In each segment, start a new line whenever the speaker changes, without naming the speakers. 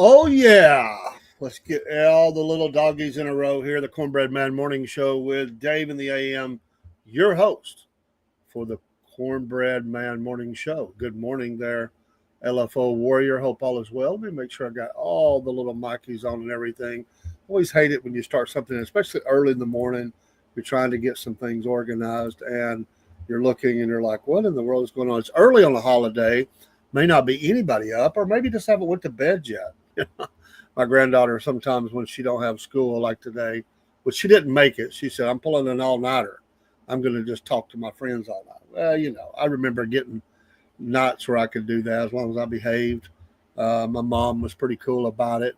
Oh, yeah. Let's get all the little doggies in a row here. The Cornbread Man Morning Show with Dave in the AM, your host for the Cornbread Man Morning Show. Good morning there, LFO Warrior. Hope all is well. Let me make sure I got all the little mic's on and everything. Always hate it when you start something, especially early in the morning. You're trying to get some things organized and you're looking and you're like, what in the world is going on? It's early on a holiday. May not be anybody up, or maybe just haven't went to bed yet. My granddaughter sometimes when she don't have school like today, but she didn't make it. She said, I'm pulling an all-nighter. I'm going to just talk to my friends all night. Well, I remember getting nights where I could do that as long as I behaved. My mom was pretty cool about it.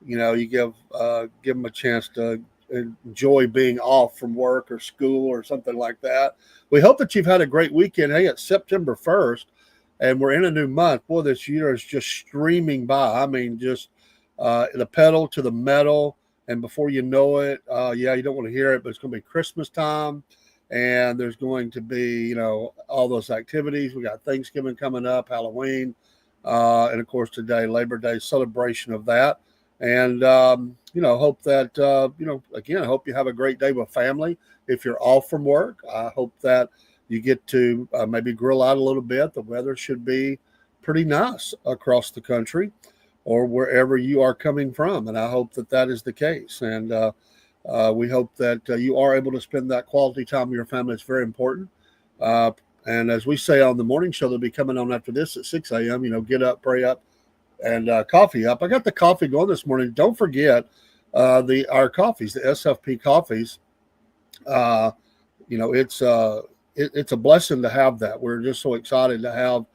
You give them a chance to enjoy being off from work or school or something like that. We hope that you've had a great weekend. Hey, it's September 1st, and we're in a new month. Boy, this year is just streaming by. I mean, just the pedal to the metal, and before you know it, you don't want to hear it, but it's going to be Christmas time, and there's going to be all those activities. We got Thanksgiving coming up, Halloween, and of course today Labor Day, celebration of that. And hope that again, I hope you have a great day with family. If you're off from work, I hope that you get to maybe grill out a little bit. The weather should be pretty nice across the country or wherever you are coming from. And I hope that that is the case. And we hope that you are able to spend that quality time with your family. It's very important. And as we say on the morning show, they'll be coming on after this at 6 a.m., get up, pray up, and coffee up. I got the coffee going this morning. Don't forget our coffees, the SFP coffees. It's a blessing to have that. We're just so excited to have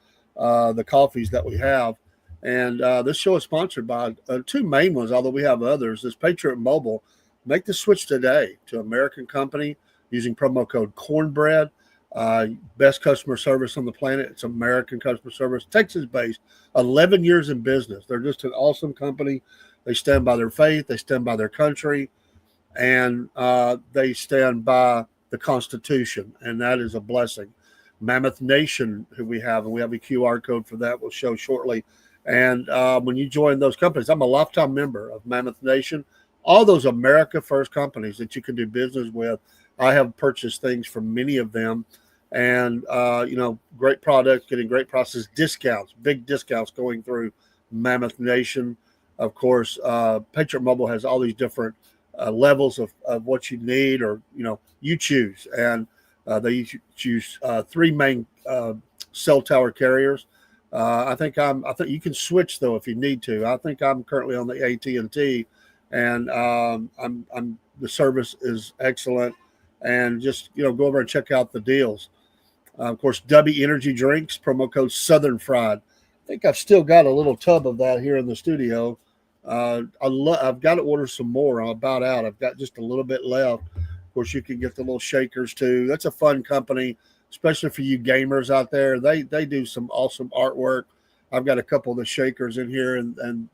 the coffees that we have. And this show is sponsored by two main ones, although we have others. This Patriot Mobile. Make the switch today to American company using promo code Cornbread. Best customer service on the planet. It's American customer service, Texas-based, 11 years in business. They're just an awesome company. They stand by their faith. They stand by their country. And they stand by the Constitution, and that is a blessing. Mammoth Nation, who we have, and we have a QR code for that. We'll show shortly. And when you join those companies, I'm a lifetime member of Mammoth Nation. All those America First companies that you can do business with, I have purchased things from many of them. And, great products, getting great prices, discounts, big discounts going through Mammoth Nation. Of course, Patriot Mobile has all these different levels of what you need, or you choose, and they choose three main cell tower carriers. I think you can switch though if you need to. I think I'm currently on the AT&T, and the service is excellent. And just go over and check out the deals. Of course, W Energy drinks, promo code Southern Fried. I think I've still got a little tub of that here in the studio. I've got to order some more. I'm about out. I've got just a little bit left. Of course, you can get the little shakers too. That's a fun company, especially for you gamers out there. They do some awesome artwork. I've got a couple of the shakers in here, and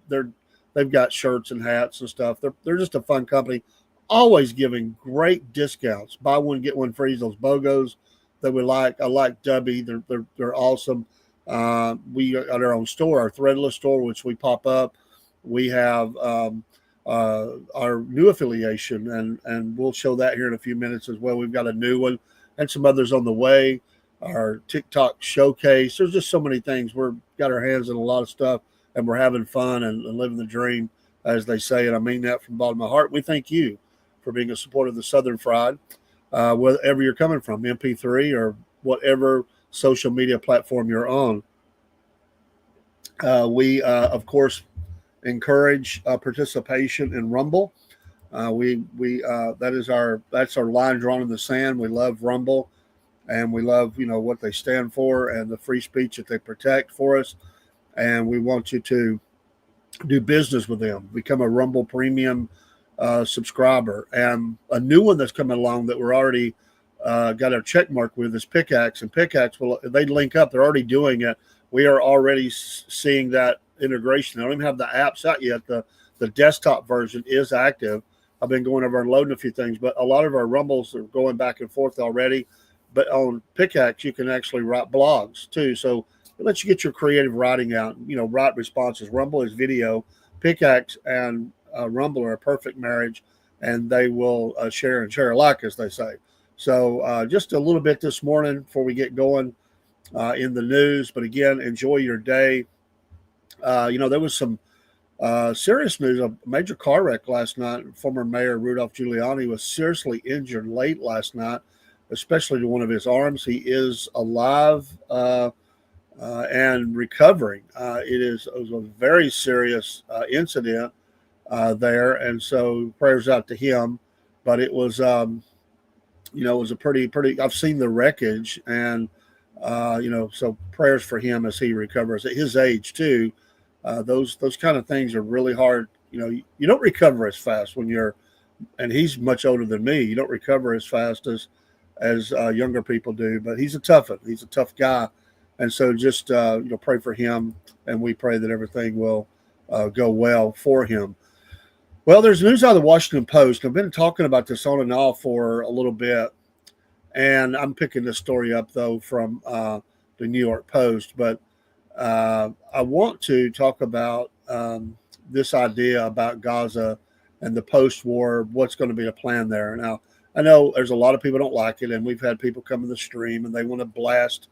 they've got shirts and hats and stuff. They're just a fun company. Always giving great discounts. Buy one, get one free. Those BOGOs that we like. I like W. They're awesome. We got our own store, our Threadless store, which we pop up. We have our new affiliation, and we'll show that here in a few minutes as well. We've got a new one and some others on the way. Our TikTok showcase. There's just so many things. We've got our hands in a lot of stuff, and we're having fun and living the dream, as they say. And I mean that from the bottom of my heart. We thank you for being a supporter of the Southern Fried, wherever you're coming from, MP3 or whatever social media platform you're on. We of course, encourage participation in Rumble. That's our line drawn in the sand. We love Rumble, and we love what they stand for and the free speech that they protect for us. And we want you to do business with them. Become a Rumble Premium subscriber. And a new one that's coming along that we're already got our check mark with is Pickaxe. And Pickaxe, they link up. They're already doing it. We are already seeing that integration. I don't even have the apps out yet. The desktop version is active. I've been going over and loading a few things, but a lot of our Rumbles are going back and forth already. But on Pickaxe, you can actually write blogs too. So it lets you get your creative writing out, write responses. Rumble is video. Pickaxe and Rumble are a perfect marriage, and they will share and share alike, as they say. So just a little bit this morning before we get going in the news. But again, enjoy your day. There was some serious news. A major car wreck last night. Former Mayor Rudolph Giuliani was seriously injured late last night, especially to one of his arms. He is alive and recovering. It was a very serious incident there, and so prayers out to him. But it was, it was a pretty. I've seen the wreckage, and so prayers for him as he recovers. At his age too, those kind of things are really hard. You don't recover as fast when you're, and he's much older than me. You don't recover as fast as younger people do. But he's a tough one. He's a tough guy, and so just pray for him, and we pray that everything will go well for him. Well, there's news out of the Washington Post. I've been talking about this on and off for a little bit, and I'm picking this story up, though, from the New York Post. But I want to talk about this idea about Gaza and the post-war, what's going to be the plan there. Now, I know there's a lot of people don't like it, and we've had people come in the stream, and they want to blast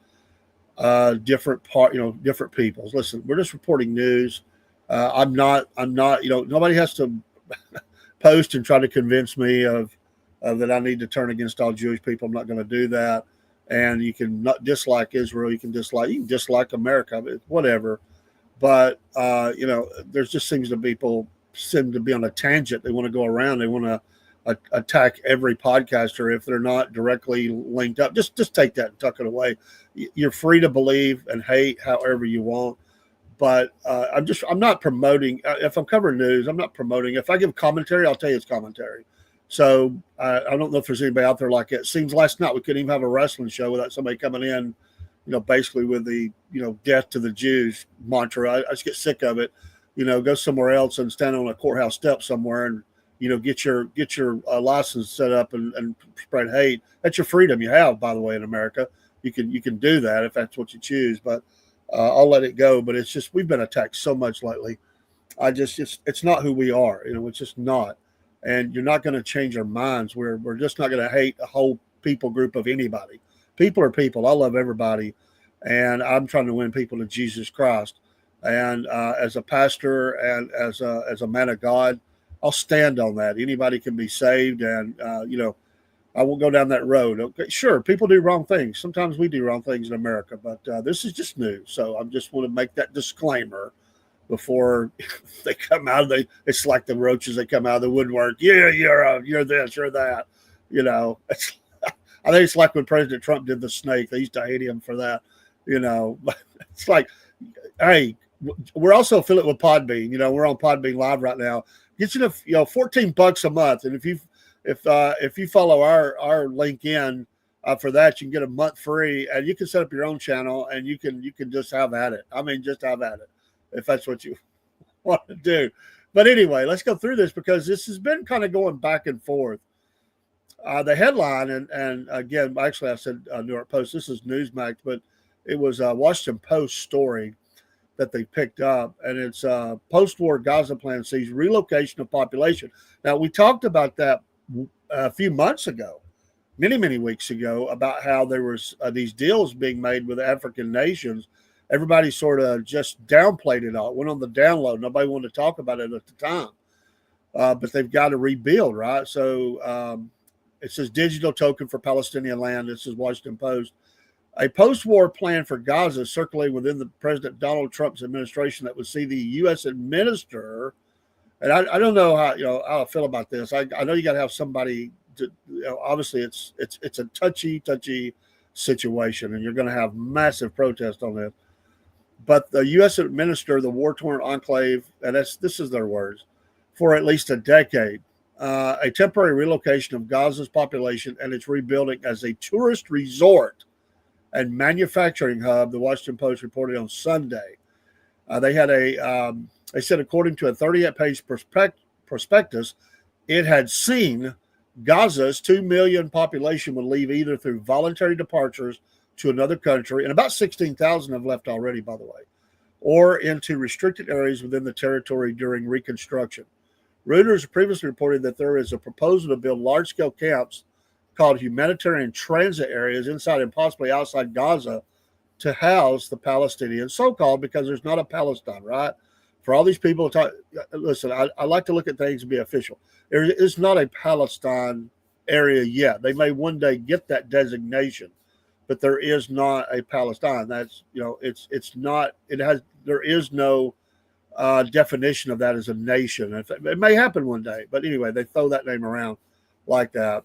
different peoples. Listen, we're just reporting news. I'm not, nobody has to post and try to convince me of that I need to turn against all Jewish people. I'm not going to do that. And you can not dislike Israel. You can dislike America, whatever. But, there's just seems to people seem to be on a tangent. They want to go around. They want to attack every podcaster if they're not directly linked up. Just take that and tuck it away. You're free to believe and hate however you want. But I'm not promoting. If I'm covering news, I'm not promoting. If I give commentary, I'll tell you it's commentary. So I don't know if there's anybody out there like it. Seems last night we couldn't even have a wrestling show without somebody coming in, basically with the, death to the Jews mantra. I just get sick of it. Go somewhere else and stand on a courthouse step somewhere and, get your license set up and spread hate. That's your freedom you have, by the way, in America. You can do that if that's what you choose. But I'll let it go. But it's just we've been attacked so much lately. It's not who we are. It's just not. And you're not going to change our minds. We're just not going to hate a whole people group of anybody. People are people. I love everybody, and I'm trying to win people to Jesus Christ. And as a pastor and as a man of God, I'll stand on that. Anybody can be saved, and I won't go down that road. Okay, sure, people do wrong things. Sometimes we do wrong things in America, but this is just news. So I just want to make that disclaimer before they come out. It's like the roaches. They come out of the woodwork. Yeah, you're this, you're that. I think it's like when President Trump did the snake. They used to hate him for that. It's like, hey, we're also affiliated with Podbean. We're on Podbean Live right now. Get you to $14 a month, and if you follow our link in for that, you can get a month free, and you can set up your own channel, and you can just have at it. I mean, just have at it if that's what you want to do. But anyway, let's go through this because this has been kind of going back and forth. The headline, and again, actually I said New York Post. This is Newsmax, but it was a Washington Post story that they picked up, and it's post-war Gaza plan sees relocation of population. Now, we talked about that a few months ago, many weeks ago, about how there was these deals being made with African nations. Everybody sort of just downplayed it all. It went on the download. Nobody wanted to talk about it at the time. But they've got to rebuild, right? So it says digital token for Palestinian land. This is Washington Post. A post-war plan for Gaza circulating within the President Donald Trump's administration that would see the U.S. administer. And I don't know how I feel about this. I know you got to have somebody to. Obviously, it's a touchy situation, and you're going to have massive protest on this. But the U.S. administer the war-torn enclave, and this is their words, for at least a decade, a temporary relocation of Gaza's population and its rebuilding as a tourist resort and manufacturing hub, the Washington Post reported on Sunday. They said, according to a 38-page prospectus, it had seen Gaza's 2 million population would leave either through voluntary departures to another country, and about 16,000 have left already, by the way, or into restricted areas within the territory during reconstruction. Reuters previously reported that there is a proposal to build large-scale camps called humanitarian transit areas inside and possibly outside Gaza to house the Palestinians, so-called, because there's not a Palestine, right? For all these people, listen, I like to look at things and be official. There is not a Palestine area yet. They may one day get that designation, but there is not a Palestine. That's, it's not, there is no definition of that as a nation. It may happen one day, but anyway, they throw that name around like that.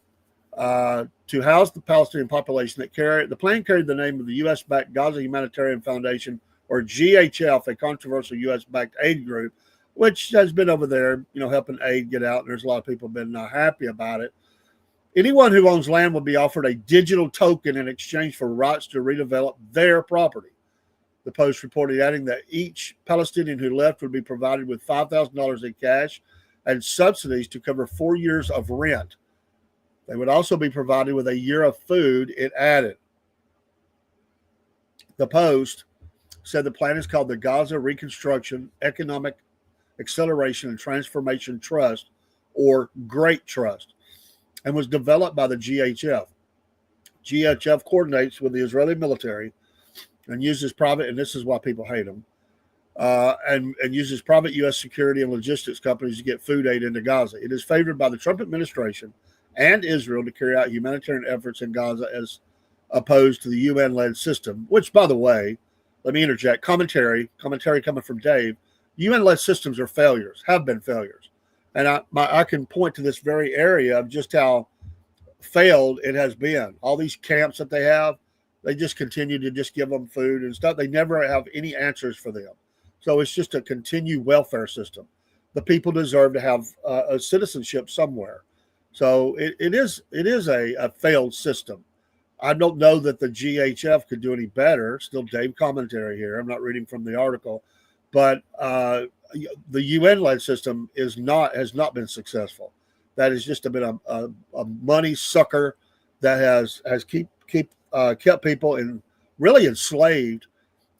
To house the Palestinian population the plan carried the name of the U.S.-backed Gaza Humanitarian Foundation, or GHF, a controversial U.S.-backed aid group, which has been over there, helping aid get out. And there's a lot of people been not happy about it. Anyone who owns land will be offered a digital token in exchange for rights to redevelop their property. The Post reported, adding that each Palestinian who left would be provided with $5,000 in cash and subsidies to cover 4 years of rent. They would also be provided with a year of food, it added. The Post said the plan is called the Gaza Reconstruction, Economic Acceleration and Transformation Trust, or Great Trust, and was developed by the GHF. GHF coordinates with the Israeli military and uses private, and this is why people hate them, and uses private U.S. security and logistics companies to get food aid into Gaza. It is favored by the Trump administration and Israel to carry out humanitarian efforts in Gaza as opposed to the UN-led system, which, by the way, let me interject, commentary coming from Dave, UN-led systems are failures, have been failures. And I can point to this very area of just how failed it has been. All these camps that they have, they just continue to just give them food and stuff. They never have any answers for them. So it's just a continued welfare system. The people deserve to have a citizenship somewhere. So it is a failed system. I don't know that the GHF could do any better. Still Dave commentary here. I'm not reading from the article. But the UN-led system has not been successful. That has just been a money sucker that has kept people really enslaved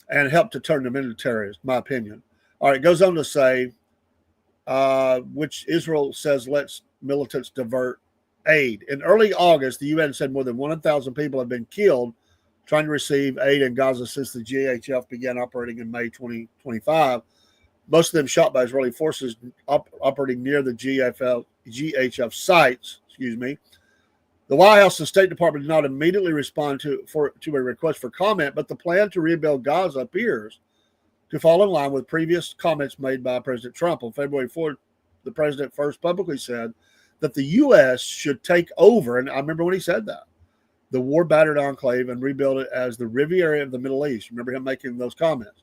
and helped to turn them into terrorists, my opinion. All right, it goes on to say, which Israel says lets militants divert aid. In early August, the UN said more than 100,000 people have been killed trying to receive aid in Gaza since the GHF began operating in May 2025. Most of them shot by Israeli forces operating near the GHF sites. The White House and State Department did not immediately respond to a request for comment, but the plan to rebuild Gaza appears to fall in line with previous comments made by President Trump. On February 4th, the president first publicly said that the U.S. should take over, and I remember when he said that, the war-battered enclave and rebuild it as the Riviera of the Middle East. Remember him making those comments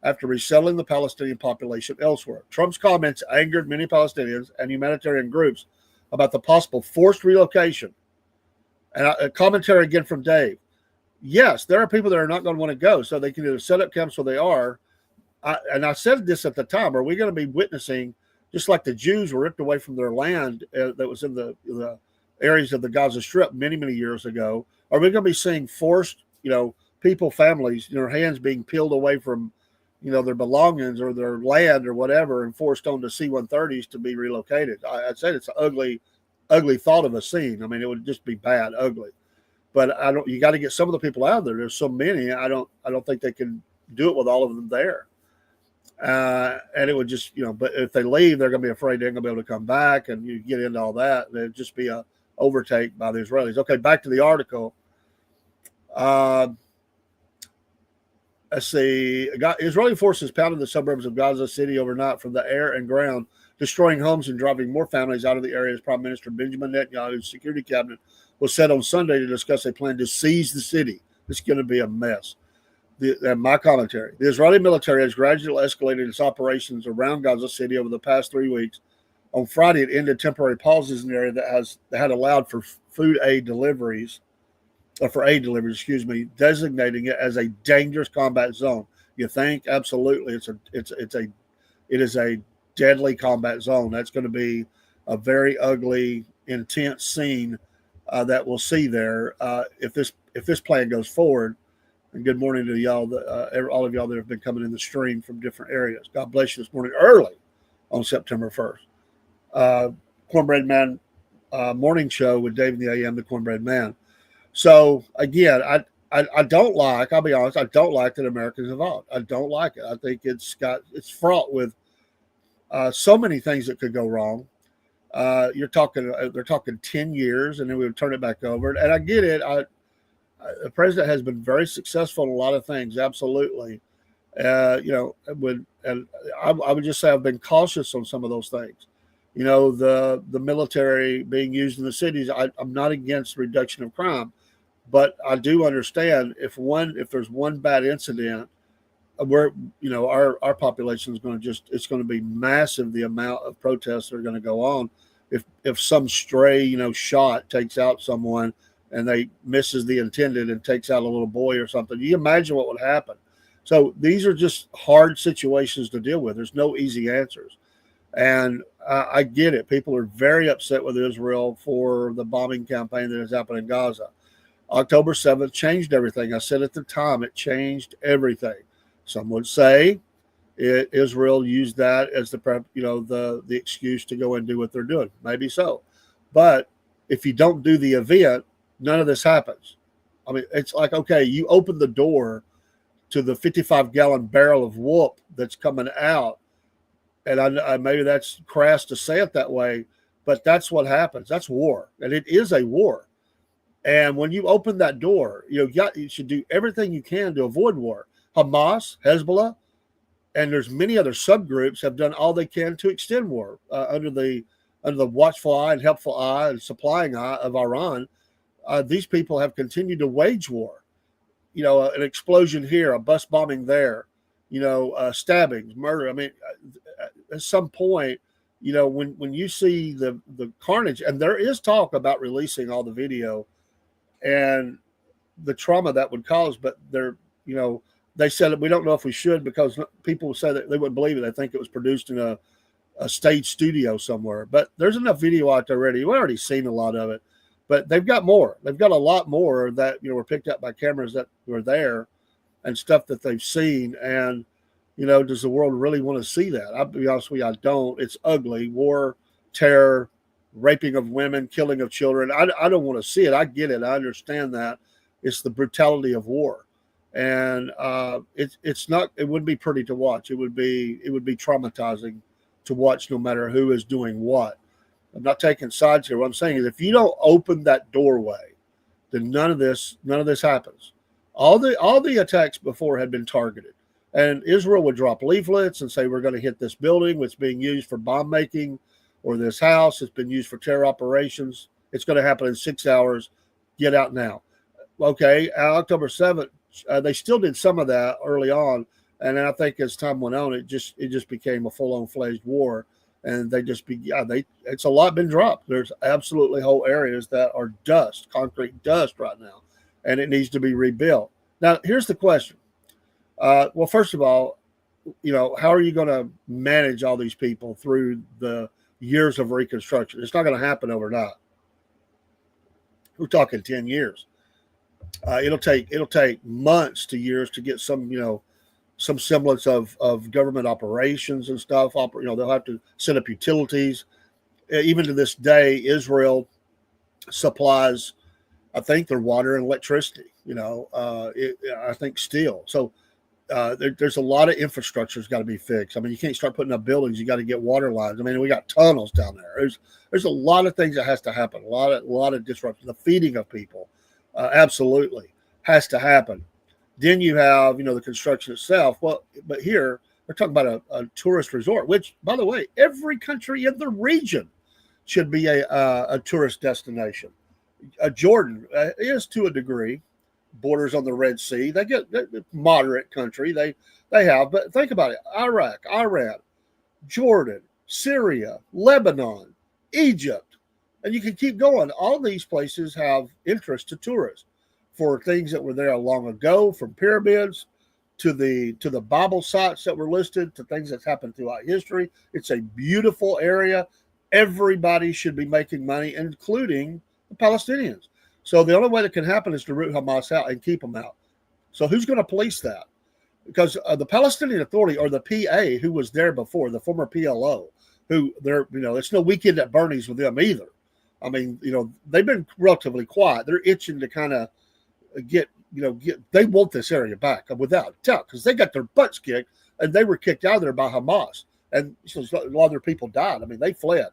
after resettling the Palestinian population elsewhere. Trump's comments angered many Palestinians and humanitarian groups about the possible forced relocation. And a commentary again from Dave. Yes, there are people that are not going to want to go, so they can either set up camps where they are. And I said this at the time, are we going to be witnessing, just like the Jews were ripped away from their land that was in the areas of the Gaza Strip many, many years ago, are we going to be seeing forced, people, families, their hands being peeled away from, their belongings or their land or whatever and forced onto C-130s to be relocated? I'd say it's an ugly thought of a scene. I mean, it would just be bad, ugly. But you got to get some of the people out there. There's so many. I don't think they can do it with all of them there. And it would just, but if they leave, they're going to be afraid they're going to be able to come back, and you get into all that. And it'd just be a overtake by the Israelis. Okay, back to the article. Let's see. Israeli forces pounded the suburbs of Gaza City overnight from the air and ground, destroying homes and driving more families out of the area. As Prime Minister Benjamin Netanyahu's security cabinet was set on Sunday to discuss a plan to seize the city. It's going to be a mess. My commentary. The Israeli military has gradually escalated its operations around Gaza City over the past 3 weeks. On Friday, it ended temporary pauses in the area that had allowed for aid deliveries, designating it as a dangerous combat zone. You think? Absolutely. It is a deadly combat zone. That's going to be a very ugly, intense scene that we'll see there if this plan goes forward. And good morning to y'all, all of y'all that have been coming in the stream from different areas. God bless you this morning early on September 1st. Cornbread Man morning show with Dave in the AM, the Cornbread Man. So again, I don't like, I'll be honest, I don't like that America's involved. I don't like it. I think it's fraught with so many things that could go wrong. They're talking 10 years and then we would turn it back over. And I get it. The president has been very successful in a lot of things. Absolutely. And I would just say I've been cautious on some of those things. The military being used in the cities. I'm not against reduction of crime, but I do understand if there's one bad incident, our population is going to it's going to be massive. The amount of protests that are going to go on if some stray shot takes out someone and they misses the intended and takes out a little boy or something. You imagine what would happen. So these are just hard situations to deal with. There's no easy answers. And I get it. People are very upset with Israel for the bombing campaign that has happened in Gaza. October 7th changed everything. I said at the time, it changed everything. Some would say Israel used that as the excuse to go and do what they're doing. Maybe so. But if you don't do the event, none of this happens. I mean, it's like, okay, you open the door to the 55-gallon barrel of whoop that's coming out. And I maybe that's crass to say it that way, but that's what happens. That's war. And it is a war. And when you open that door, you should do everything you can to avoid war. Hamas, Hezbollah, and there's many other subgroups have done all they can to extend war under the watchful eye and helpful eye and supplying eye of Iran. These people have continued to wage war. An explosion here, a bus bombing there, stabbings, murder. I mean, at some point, when you see the carnage, and there is talk about releasing all the video and the trauma that would cause, but they said we don't know if we should because people say that they wouldn't believe it. They think it was produced in a stage studio somewhere. But there's enough video out there already. We've already seen a lot of it. But they've got more. They've got a lot more that were picked up by cameras that were there and stuff that they've seen. And, does the world really want to see that? I'll be honest with you, I don't. It's ugly. War, terror, raping of women, killing of children. I don't want to see it. I get it. I understand that. It's the brutality of war. And it's not. It wouldn't be pretty to watch. It would be traumatizing to watch, no matter who is doing what. I'm not taking sides here. What I'm saying is, if you don't open that doorway, then none of this happens. All the attacks before had been targeted, and Israel would drop leaflets and say, "We're going to hit this building, which is being used for bomb making, or this house has been used for terror operations. It's going to happen in 6 hours. Get out now." Okay, October 7th. They still did some of that early on, and I think as time went on, it just became a full-on fledged war, and it's a lot been dropped. There's absolutely whole areas that are dust, concrete dust right now, and it needs to be rebuilt. Now, here's the question. Well, first of all, how are you going to manage all these people through the years of reconstruction? It's not going to happen overnight. We're talking 10 years. It'll take months to years to get some semblance of government operations and stuff. They'll have to set up utilities. Even to this day, Israel supplies, I think, their water and electricity. I think still. So there's a lot of infrastructure that's got to be fixed. I mean, you can't start putting up buildings. You got to get water lines. I mean, we got tunnels down there. There's a lot of things that has to happen. A lot of disruption. The feeding of people. Absolutely has to happen. Then you have, the construction itself. Well, but here we're talking about a tourist resort, which, by the way, every country in the region should be a tourist destination. Jordan is to a degree, borders on the Red Sea. They're moderate country. They have, but think about it: Iraq, Iran, Jordan, Syria, Lebanon, Egypt. And you can keep going. All these places have interest to tourists for things that were there long ago, from pyramids to the Bible sites that were listed to things that's happened throughout history. It's a beautiful area. Everybody should be making money, including the Palestinians. So the only way that can happen is to root Hamas out and keep them out. So who's going to police that? Because the Palestinian Authority, or the PA, who was there before, the former PLO, who they're, it's no weekend at Bernie's with them either. I mean, they've been relatively quiet. They're itching to kind of they want this area back without doubt, because they got their butts kicked and they were kicked out of there by Hamas. And so a lot of their people died. I mean, they fled.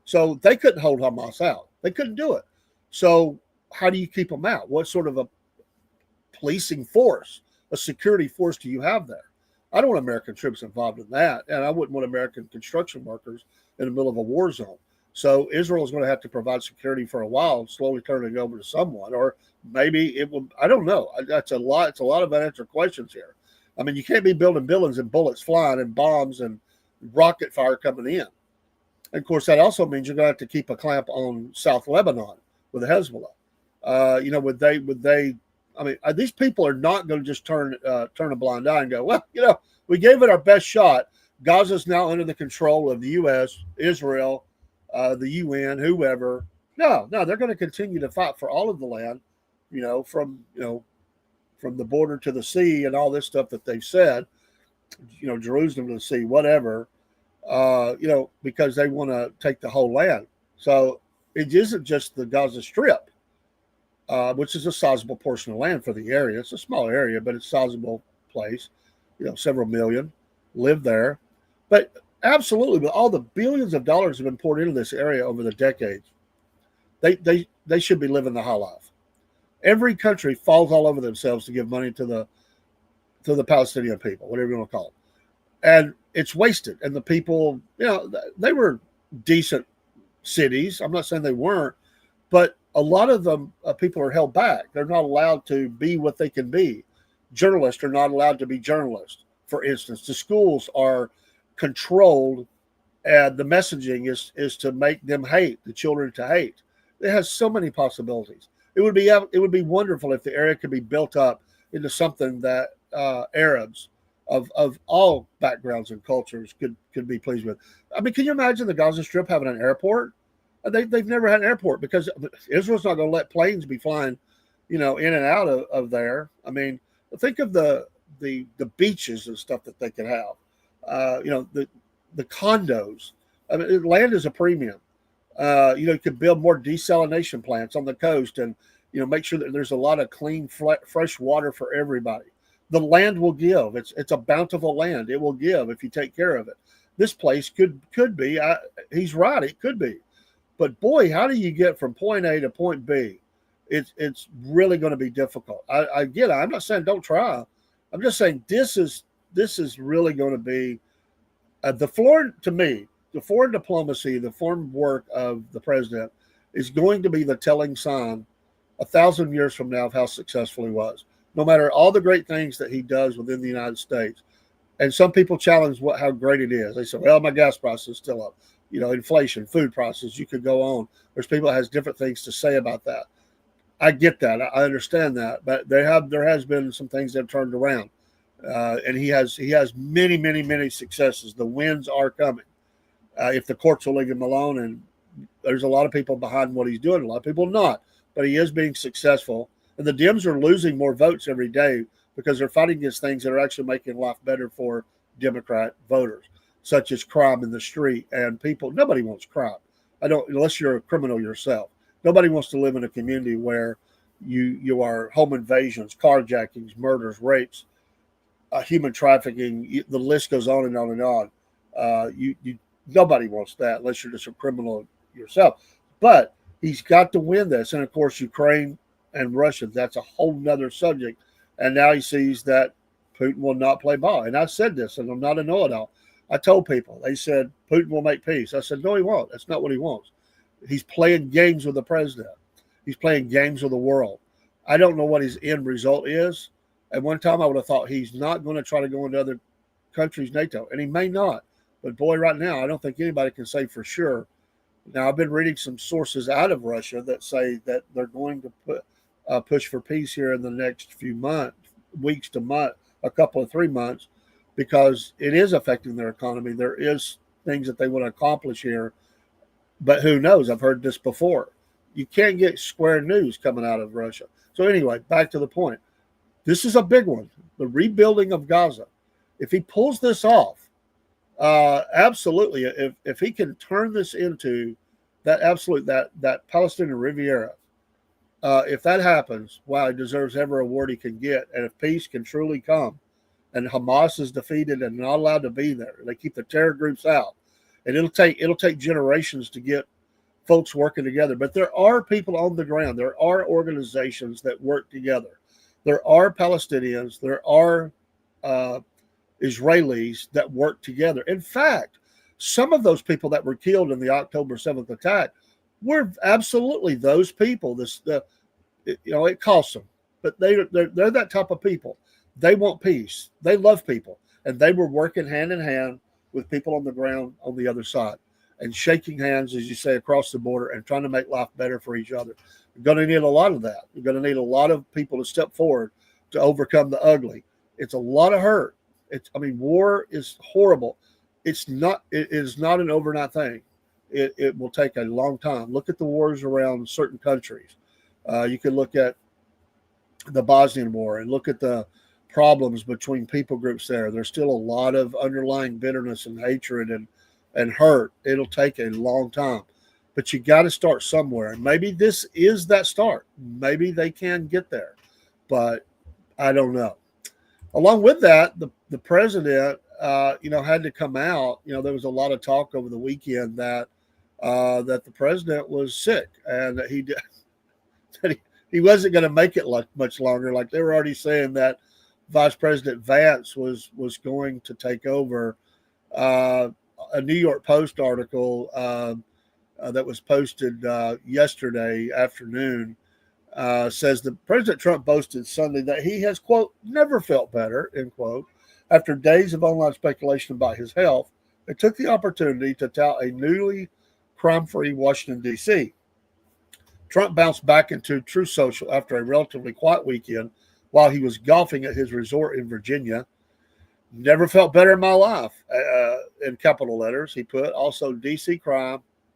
So they couldn't hold Hamas out. They couldn't do it. So how do you keep them out? What sort of a policing force, a security force do you have there? I don't want American troops involved in that. And I wouldn't want American construction workers in the middle of a war zone. So Israel is going to have to provide security for a while, slowly turning it over to someone, or maybe it will. I don't know. That's a lot. It's a lot of unanswered questions here. I mean, you can't be building buildings and bullets flying and bombs and rocket fire coming in. And of course, that also means you're going to have to keep a clamp on South Lebanon with the Hezbollah. Would they? I mean, these people are not going to just turn a blind eye and go, well, we gave it our best shot. Gaza's now under the control of the U.S., Israel, the UN, whoever. No, they're going to continue to fight for all of the land, from the border to the sea and all this stuff that they've said, Jerusalem to the sea, whatever, because they want to take the whole land. So it isn't just the Gaza Strip, which is a sizable portion of land for the area. It's a small area, but it's a sizable place. Several million live there. But absolutely, with all the billions of dollars have been poured into this area over the decades, they should be living the high life. Every country falls all over themselves to give money to the Palestinian people, whatever you want to call it. And it's wasted. And the people, they were decent cities. I'm not saying they weren't, but a lot of them, people are held back. They're not allowed to be what they can be. Journalists are not allowed to be journalists, for instance. The schools are controlled, and the messaging is to make them hate, the children to hate. It has so many possibilities. It would be wonderful if the area could be built up into something that Arabs of all backgrounds and cultures could be pleased with. I mean, can you imagine the Gaza Strip having an airport? They've never had an airport because Israel's not going to let planes be flying, in and out of there. I mean, think of the beaches and stuff that they could have. The condos. I mean, land is a premium. You could build more desalination plants on the coast and, make sure that there's a lot of clean, fresh water for everybody. The land will give. It's a bountiful land. It will give if you take care of it. This place could be. He's right. It could be. But boy, how do you get from point A to point B? It's really going to be difficult. I'm not saying don't try. I'm just saying this is really going to be the foreign diplomacy, the foreign work of the president is going to be the telling sign 1,000 years from now of how successful he was. No matter all the great things that he does within the United States. And some people challenge how great it is. They say, well, my gas price is still up. Inflation, food prices, you could go on. There's people that has different things to say about that. I get that. I understand that. But there has been some things that have turned around. And he has many, many, many successes. The wins are coming. If the courts will leave him alone, and there's a lot of people behind what he's doing, a lot of people not. But he is being successful. And the Dems are losing more votes every day because they're fighting against things that are actually making life better for Democrat voters, such as crime in the street. And nobody wants crime. Unless you're a criminal yourself. Nobody wants to live in a community where you are home invasions, carjackings, murders, rapes, human trafficking. The list goes on and on and on. Nobody wants that unless you're just a criminal yourself. But he's got to win this. And of course, Ukraine and Russia, that's a whole nother subject. And now he sees that Putin will not play ball. And I said this, and I'm not a know-it-all. I told people, they said, Putin will make peace. I said, no, he won't. That's not what he wants. He's playing games with the president. He's playing games with the world. I don't know what his end result is. At one time, I would have thought he's not going to try to go into other countries, NATO, and he may not. But boy, right now, I don't think anybody can say for sure. Now, I've been reading some sources out of Russia that say that they're going to push for peace here in the next few weeks to month, a couple of 3 months, because it is affecting their economy. There is things that they want to accomplish here, but who knows? I've heard this before. You can't get square news coming out of Russia. So anyway, back to the point. This is a big one. The rebuilding of Gaza. If he pulls this off, absolutely. If he can turn this into that Palestinian Riviera, if that happens, wow, he deserves every award he can get. And if peace can truly come, and Hamas is defeated and not allowed to be there, they keep the terror groups out, and it'll take generations to get folks working together. But there are people on the ground. There are organizations that work together. There are Palestinians. There are Israelis that work together. In fact, some of those people that were killed in the October 7th attack were absolutely those people. It costs them, but they're that type of people. They want peace. They love people, and they were working hand in hand with people on the ground on the other side and shaking hands, as you say, across the border and trying to make life better for each other. You're going to need a lot of that. You're going to need a lot of people to step forward to overcome the ugly. It's a lot of hurt. War is horrible. It is not an overnight thing. It will take a long time. Look at the wars around certain countries. You can look at the Bosnian War and look at the problems between people groups there. There's still a lot of underlying bitterness and hatred and hurt. It'll take a long time. But you got to start somewhere. And maybe this is that start. Maybe they can get there. But I don't know. Along with that, the president, had to come out. There was a lot of talk over the weekend that the president was sick and that he wasn't going to make it much longer. Like they were already saying that Vice President Vance was going to take over. A New York Post article that was posted yesterday afternoon says that President Trump boasted Sunday that he has, quote, never felt better, end quote, after days of online speculation about his health. It took the opportunity to tout a newly crime-free Washington, D.C. Trump bounced back into Truth Social after a relatively quiet weekend while he was golfing at his resort in Virginia. Never felt better in my life, in capital letters, he put. Also, D.C.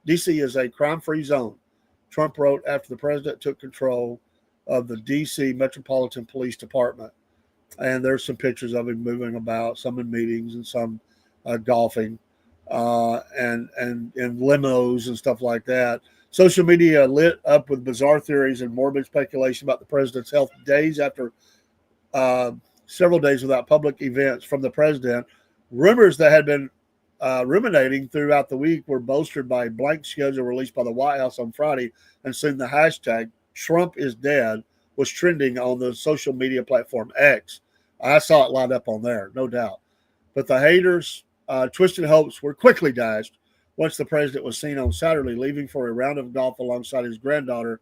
is a crime-free zone, Trump wrote after the president took control of the D.C. Metropolitan Police Department. And there's some pictures of him moving about, some in meetings and some golfing and in limos and stuff like that. Social media lit up with bizarre theories and morbid speculation about the president's health days after several days without public events from the president. Rumors that had been ruminating throughout the week were bolstered by a blank schedule released by the White House on Friday, and soon the hashtag Trump is dead was trending on the social media platform X. I saw it light up on there, no doubt. But the haters' twisted hopes were quickly dashed once the president was seen on Saturday leaving for a round of golf alongside his granddaughter,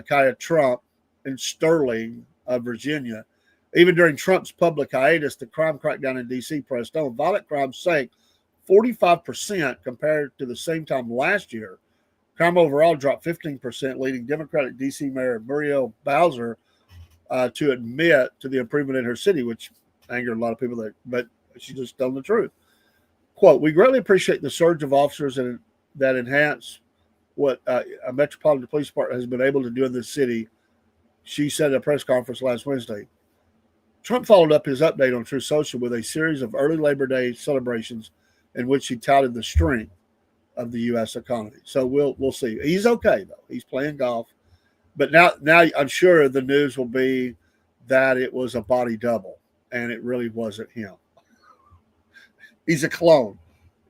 Kaya Trump, in Sterling, Virginia. Even during Trump's public hiatus, the crime crackdown in D.C. pressed on. Violent crime sank 45% compared to the same time last year. Crime overall dropped 15%, leading Democratic D.C. Mayor Muriel Bowser to admit to the improvement in her city, which angered a lot of people, but she's just telling the truth. Quote, we greatly appreciate the surge of officers that enhance what a Metropolitan Police Department has been able to do in this city, she said at a press conference last Wednesday. Trump followed up his update on Truth Social with a series of early Labor Day celebrations in which he touted the strength of the U.S. economy. So we'll see. He's okay, though. He's playing golf. But now I'm sure the news will be that it was a body double, and it really wasn't him. He's a clone.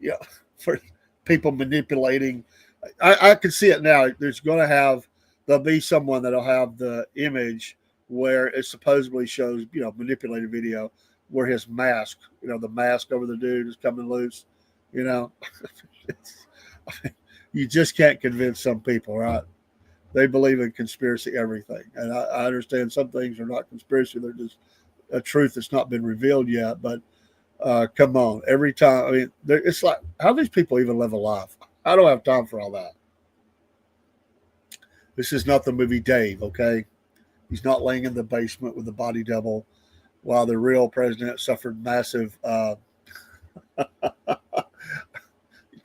Yeah, for people manipulating. I can see it now. There'll be someone that'll have the image where it supposedly shows, manipulated video where his mask, the mask over the dude is coming loose. You just can't convince some people, right? They believe in conspiracy everything. And I understand some things are not conspiracy. They're just a truth that's not been revealed yet. But come on, every time. It's like, how do these people even live a life? I don't have time for all that. This is not the movie Dave, okay? He's not laying in the basement with the body double while the real president suffered massive.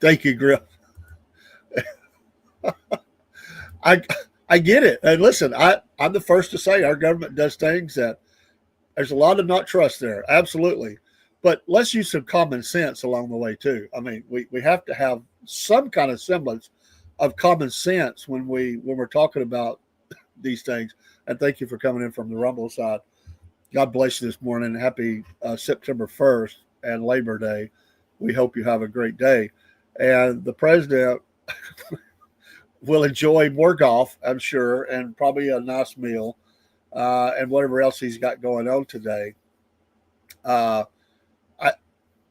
Thank you, Griff. I get it. And listen, I'm the first to say our government does things that There's a lot of not trust there, absolutely. But let's use some common sense along the way too. I mean, we have to have some kind of semblance of common sense when we're talking about these things. And thank you for coming in from the Rumble side. God bless you this morning. Happy September 1st and Labor Day. We hope you have a great day. And the president will enjoy more golf, I'm sure, and probably a nice meal and whatever else he's got going on today. Uh, I,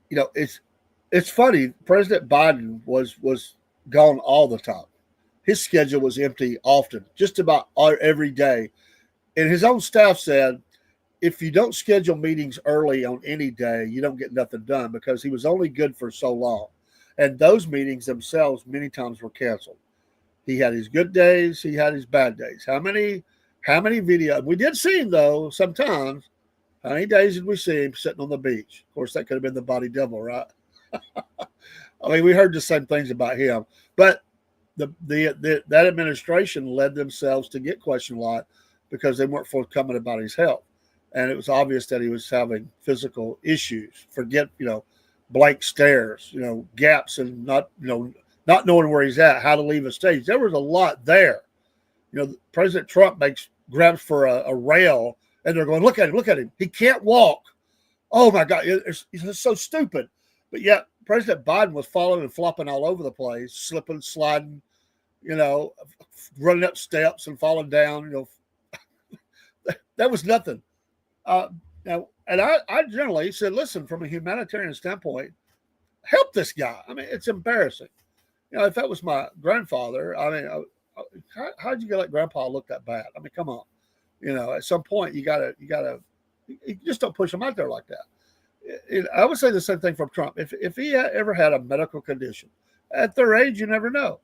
it's funny. President Biden was gone all the time. His schedule was empty often, just about every day. And his own staff said, if you don't schedule meetings early on any day, you don't get nothing done because he was only good for so long. And those meetings themselves many times were canceled. He had his good days, he had his bad days. How many videos? We did see him though sometimes. How many days did we see him sitting on the beach? Of course, that could have been the body double, right? I mean, we heard the same things about him, but that administration led themselves to get questioned a lot because they weren't forthcoming about his health, and it was obvious that he was having physical issues. Forget blank stares, gaps, and not knowing where he's at, how to leave a stage. There was a lot there. President Trump grabs for a rail, and they're going, look at him, he can't walk. Oh my God, it's so stupid. But yet President Biden was falling and flopping all over the place, slipping, sliding, running up steps and falling down. That was nothing. And I generally said, listen, from a humanitarian standpoint, help this guy. I mean, it's embarrassing. If that was my grandfather, I mean, how'd you let Grandpa look that bad? I mean, come on. At some point you just don't push him out there like that. I would say the same thing from Trump. If he ever had a medical condition at their age, you never know.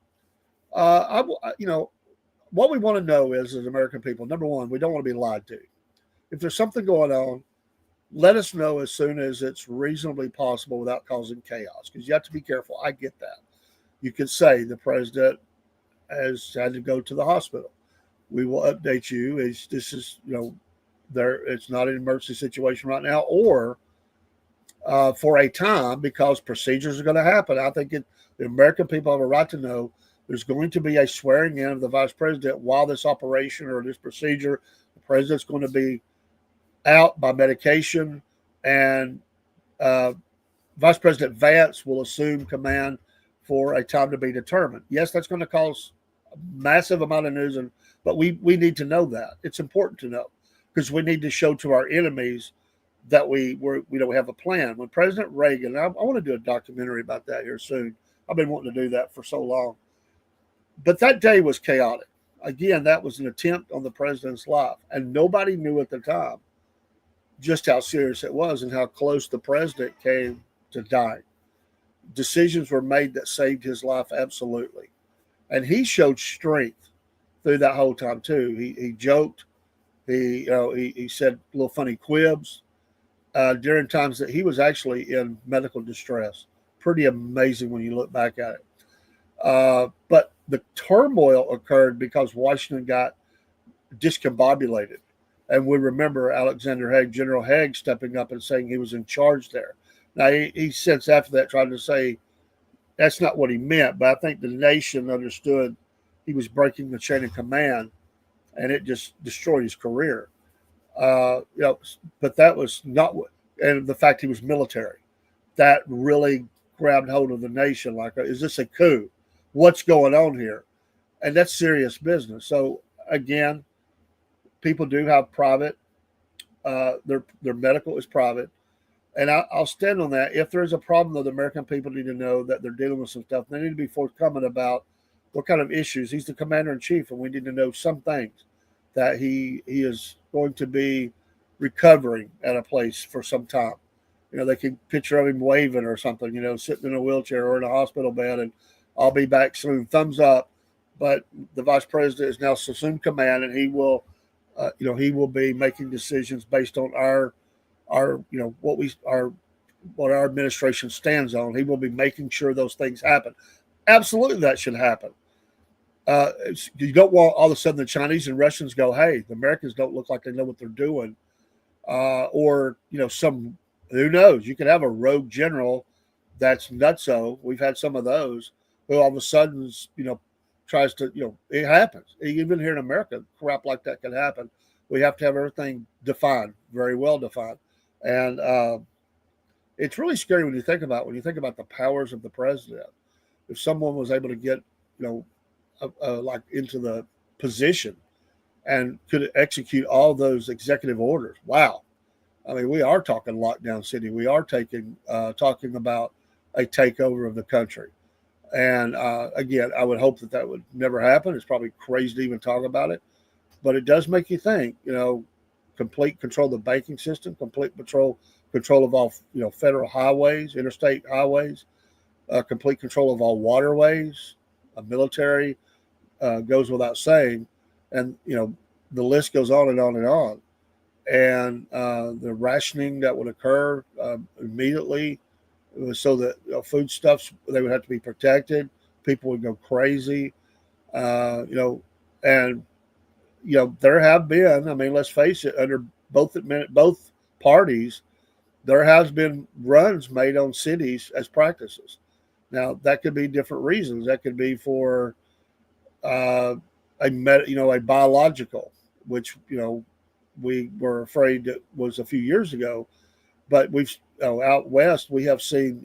What we want to know is, as American people, number one, we don't want to be lied to. If there's something going on, let us know as soon as it's reasonably possible without causing chaos, because you have to be careful. I get that. You could say the president has had to go to the hospital. We will update you as this is, it's not an emergency situation right now, or for a time, because procedures are going to happen. I think the American people have a right to know there's going to be a swearing in of the vice president while this operation or this procedure. The president's going to be out by medication, and Vice President Vance will assume command for a time to be determined. Yes, that's going to cause a massive amount of news, but we need to know that. It's important to know, because we need to show to our enemies that we don't have a plan. When President Reagan, I want to do a documentary about that here soon. I've been wanting to do that for so long. But that day was chaotic. Again, that was an attempt on the president's life, and nobody knew at the time just how serious it was and how close the president came to dying. Decisions were made that saved his life, absolutely. And he showed strength through that whole time too. He joked, he said little funny quibs during times that he was actually in medical distress. Pretty amazing when you look back at it. But the turmoil occurred because Washington got discombobulated. And we remember Alexander Haig, General Haig, stepping up and saying he was in charge there. Now, he since after that tried to say that's not what he meant, but I think the nation understood he was breaking the chain of command, and it just destroyed his career. But that was not what, and the fact he was military, that really grabbed hold of the nation. Like, is this a coup? What's going on here? And that's serious business. So again, people do have private, their medical is private. And I'll stand on that. If there's a problem, though, the American people need to know that they're dealing with some stuff. They need to be forthcoming about what kind of issues. He's the commander in chief, and we need to know some things, that he is going to be recovering at a place for some time. They can picture of him waving or something, sitting in a wheelchair or in a hospital bed, and I'll be back soon. Thumbs up. But the vice president is now assumed command, and he will be making decisions based on what our administration stands on. He will be making sure those things happen. Absolutely, that should happen. You don't want all of a sudden the Chinese and Russians go, hey, the Americans don't look like they know what they're doing. or some, who knows? You could have a rogue general that's nutso. We've had some of those who all of a sudden tries to it happens even here in America. Crap like that can happen. We have to have everything defined, very well defined, and it's really scary when you think about the powers of the president. If someone was able to get like into the position and could execute all those executive orders, wow. I mean, we are talking lockdown city. We are talking about a takeover of the country. And again, I would hope that that would never happen. It's probably crazy to even talk about it, but it does make you think. Complete control of the banking system, complete control of all federal highways, interstate highways, complete control of all waterways, military, goes without saying, and the list goes on and on and on. And the rationing that would occur immediately, so that foodstuffs, they would have to be protected. People would go crazy, and there have been. I mean, let's face it, under both parties, there has been runs made on cities as practices. Now that could be different reasons. That could be for a biological, which we were afraid that was a few years ago, but we've out west we have seen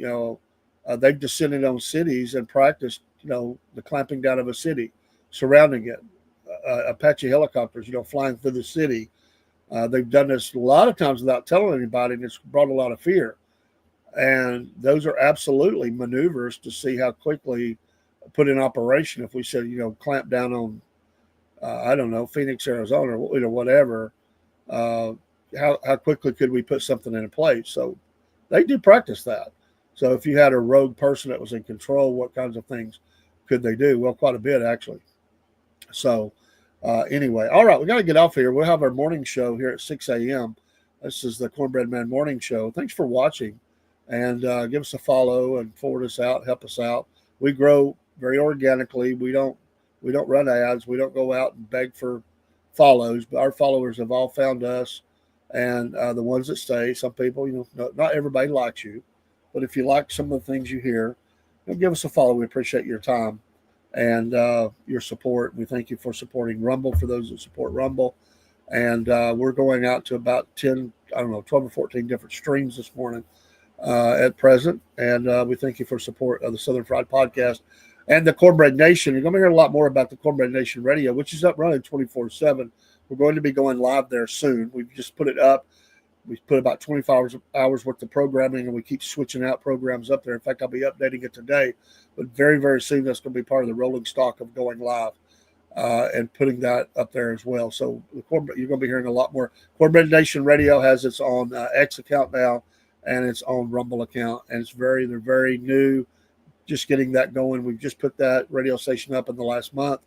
they've descended on cities and practiced the clamping down of a city, surrounding it, Apache helicopters flying through the city. They've done this a lot of times without telling anybody, and it's brought a lot of fear. And those are absolutely maneuvers to see how quickly put in operation. If we said clamp down on I don't know, Phoenix, Arizona, or whatever, how quickly could we put something in place? So they do practice that. So if you had a rogue person that was in control, what kinds of things could they do? Well, quite a bit actually. So anyway, all right, we got to get off here. We'll have our morning show here at 6 a.m. This is the Cornbread Man Morning Show. Thanks for watching, and give us a follow and forward us out, help us out. We grow very organically. We don't run ads. We don't go out and beg for follows, but our followers have all found us, and the ones that stay. Some people, not everybody likes you, but if you like some of the things you hear, give us a follow. We appreciate your time and your support. We thank you for supporting Rumble, for those that support Rumble. And we're going out to about 10, 12 or 14 different streams this morning at present. And we thank you for support of the Southern Fried Podcast and the Cornbread Nation. You're going to hear a lot more about the Cornbread Nation Radio, which is up running 24/7. We're going to be going live there soon. We've just put it up. We put about 25 hours worth of programming, and we keep switching out programs up there. In fact, I'll be updating it today. But very, very soon, that's going to be part of the rolling stock of going live and putting that up there as well. So you're going to be hearing a lot more. Cornbread Nation Radio has its own X account now and its own Rumble account, and they're very new. Just getting that going. We've just put that radio station up in the last month,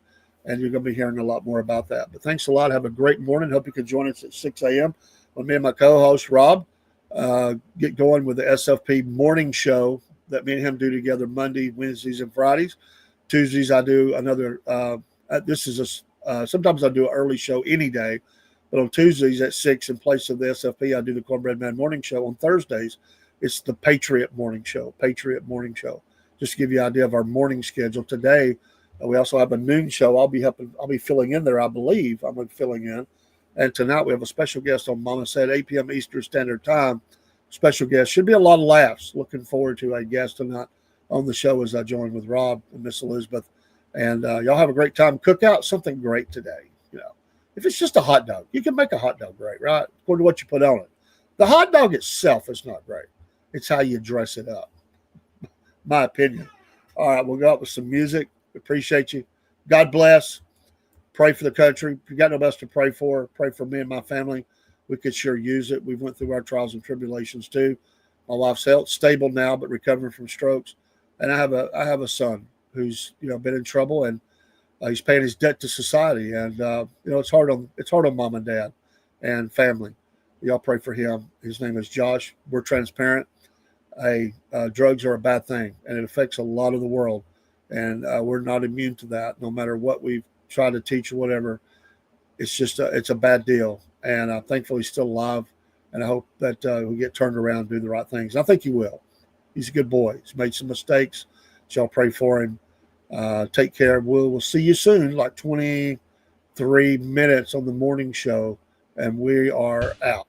and you're going to be hearing a lot more about that. But thanks a lot. Have a great morning. Hope you can join us at 6 a.m. when me and my co-host, Rob, get going with the SFP morning show that me and him do together Monday, Wednesdays, and Fridays. Tuesdays, I do another sometimes I do an early show any day, but on Tuesdays at 6, in place of the SFP, I do the Cornbread Man Morning Show. On Thursdays, it's the Patriot Morning Show. Just to give you an idea of our morning schedule. Today, we also have a noon show. I'll be filling in there, I believe. I'm going to be filling in. And tonight we have a special guest on Mama Said, 8 p.m. Eastern Standard Time. Special guest. Should be a lot of laughs. Looking forward to a guest tonight on the show as I join with Rob and Miss Elizabeth. And y'all have a great time. Cook out something great today. If it's just a hot dog, you can make a hot dog great, right? According to what you put on it. The hot dog itself is not great. It's how you dress it up. My opinion. All right, we'll go out with some music. Appreciate you. God bless. Pray for the country. If you got nobody else to pray for me and my family. We could sure use it. We went through our trials and tribulations too. My wife's health stable now, but recovering from strokes. And I have a son who's been in trouble, and he's paying his debt to society. And it's hard on mom and dad and family. Y'all pray for him. His name is Josh. We're transparent. Drugs are a bad thing, and it affects a lot of the world, and we're not immune to that. No matter what we've tried to teach or whatever, it's a bad deal. And thankfully he's still alive, and I hope that he'll get turned around and do the right things. I think he will. He's a good boy. He's made some mistakes. So I'll pray for him. Take care. We'll see you soon, like 23 minutes on the morning show, and we are out.